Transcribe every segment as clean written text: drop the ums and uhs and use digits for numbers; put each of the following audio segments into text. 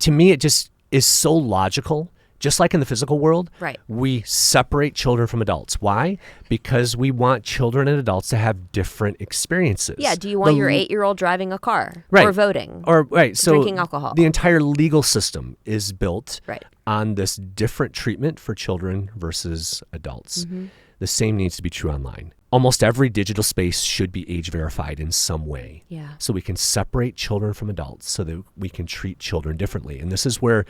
to me, it just is so logical. Just like in the physical world, Right. we separate children from adults. Why? Because we want children and adults to have different experiences. Yeah. Do you want your 8-year-old driving a car Right. or voting or right? So drinking alcohol? The entire legal system is built Right. on this different treatment for children versus adults. Mm-hmm. The same needs to be true online. Almost every digital space should be age verified in some way. Yeah. So we can separate children from adults so that we can treat children differently. And this is where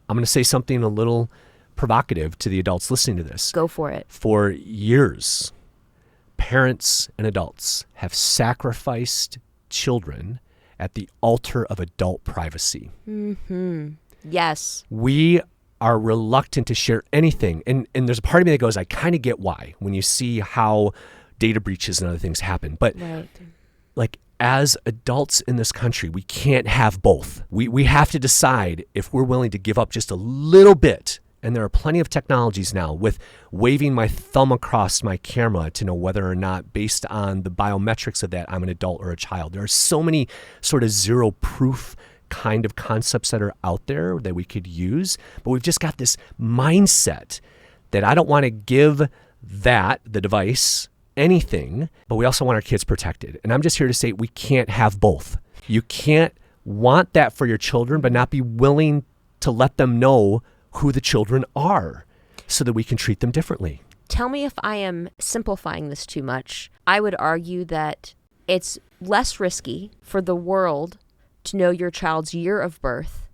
I'm going to say something a little provocative to the adults listening to this. Go for it. For years, parents and adults have sacrificed children at the altar of adult privacy. Mm-hmm. Yes. We are reluctant to share anything. And there's a part of me that goes, I kind of get why when you see how data breaches and other things happen. But Right. like, as adults in this country, we can't have both. We have to decide if we're willing to give up just a little bit. And there are plenty of technologies now with waving my thumb across my camera to know whether or not, based on the biometrics of that, I'm an adult or a child. There are so many sort of zero proof kind of concepts that are out there that we could use. But we've just got this mindset that I don't want to give the device, anything, but we also want our kids protected. And I'm just here to say we can't have both. You can't want that for your children, but not be willing to let them know who the children are so that we can treat them differently. Tell me if I am simplifying this too much. I would argue that it's less risky for the world to know your child's year of birth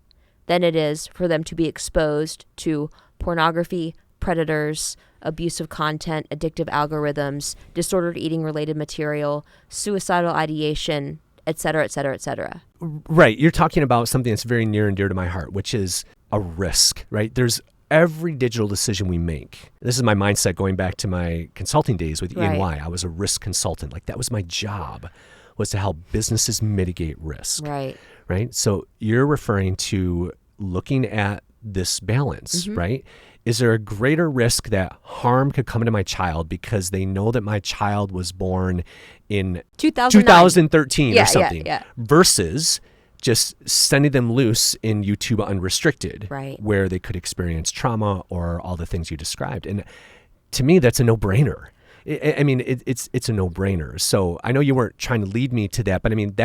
than it is for them to be exposed to pornography, predators, abusive content, addictive algorithms, disordered eating related material, suicidal ideation, et cetera, et cetera, et cetera. Right. You're talking about something that's very near and dear to my heart, which is a risk, right? There's every digital decision we make. This is my mindset going back to my consulting days with Right. E&Y. I was a risk consultant. Like, that was my job, was to help businesses mitigate risk. Right. Right. So you're referring to looking at this balance, Mm-hmm. right? Is there a greater risk that harm could come to my child because they know that my child was born in 2013 or something, Yeah. versus just sending them loose in YouTube unrestricted, Right. where they could experience trauma or all the things you described? And to me, that's a no-brainer. I mean, it's a no-brainer. So I know you weren't trying to lead me to that, but I mean,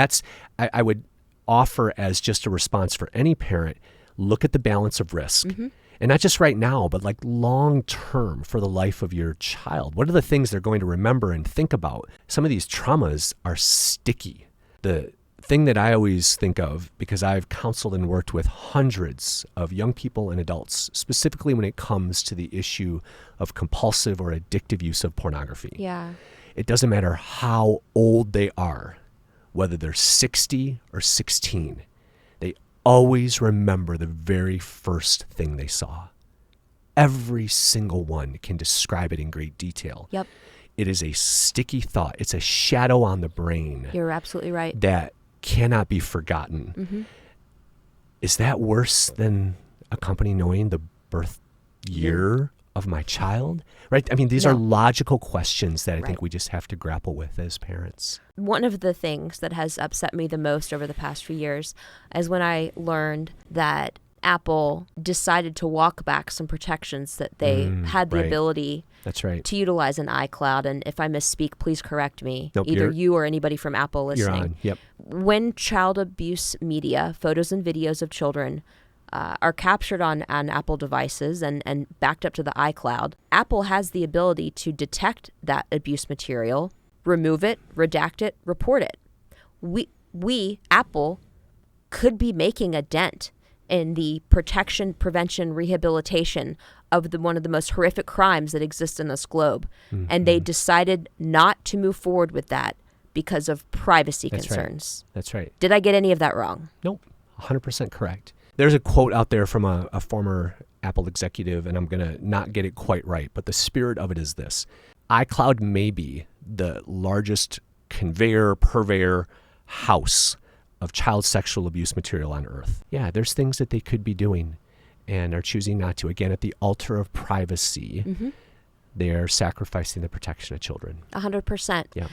I would offer as just a response for any parent, look at the balance of risk. Mm-hmm. And not just right now, but like long term for the life of your child. What are the things they're going to remember and think about? Some of these traumas are sticky. The thing that I always think of, because I've counseled and worked with hundreds of young people and adults, specifically when it comes to the issue of compulsive or addictive use of pornography. Yeah. It doesn't matter how old they are, whether they're 60 or 16. They always remember the very first thing they saw. Every single one can describe it in great detail. Yep. It is a sticky thought. It's a shadow on the brain You're absolutely right. that cannot be forgotten. Mm-hmm. Is that worse than a company knowing the birth year of my child? Right? I mean, these are No. logical questions that I think Right. we just have to grapple with as parents. One of the things that has upset me the most over the past few years is when I learned that Apple decided to walk back some protections that they had the right. ability That's right. to utilize in iCloud. And if I misspeak, please correct me. Nope, Either you're- you or anybody from Apple You're listening. on. Yep. When child abuse media, photos and videos of children, are captured on Apple devices and backed up to the iCloud, Apple has the ability to detect that abuse material, remove it, redact it, report it. We Apple, could be making a dent in the protection, prevention, rehabilitation of one of the most horrific crimes that exist in this globe. Mm-hmm. And they decided not to move forward with that because of privacy That's right. concerns. That's right. Did I get any of that wrong? Nope. 100% correct. There's a quote out there from a former Apple executive, and I'm going to not get it quite right, but the spirit of it is this. iCloud may be the largest purveyor house of child sexual abuse material on earth. Yeah, there's things that they could be doing and are choosing not to. Again, at the altar of privacy, Mm-hmm. they are sacrificing the protection of children. 100%. Yeah.